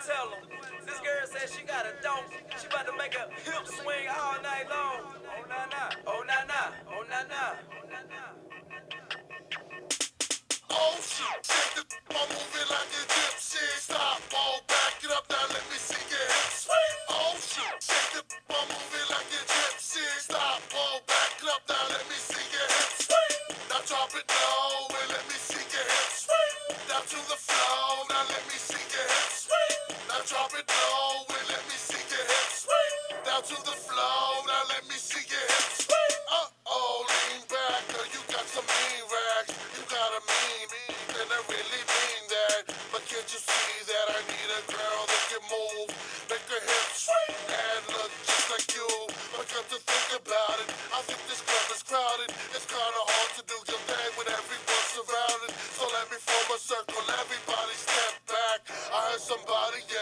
tell them. This girl said she got a dope. She about to make a hip swing all night long. Oh, nah, nah. Oh, nah, nah. Oh, nah, nah. Oh shit, shake the I'm moving like a gypsy. Stop, fall back, get up now, let me see your hips. Oh shit, shake the I'm moving like a gypsy. Stop, fall back, get up now, let me see your hips. Now drop it low and let me see your hips. Down to the floor, now let me see your hips. Now drop it low and let me see your hips. Down to the floor, now let me see your hips. Uh-oh, lean back, girl, you got some mean rags. You got a mean, and I really mean that. But can't you see that I need a girl that can move, make her hips and look just like you? But come to think about it, I think this club is crowded. It's kinda hard to do your thing when everyone's surrounded. So let me form a circle, everybody step back. I heard somebody yell.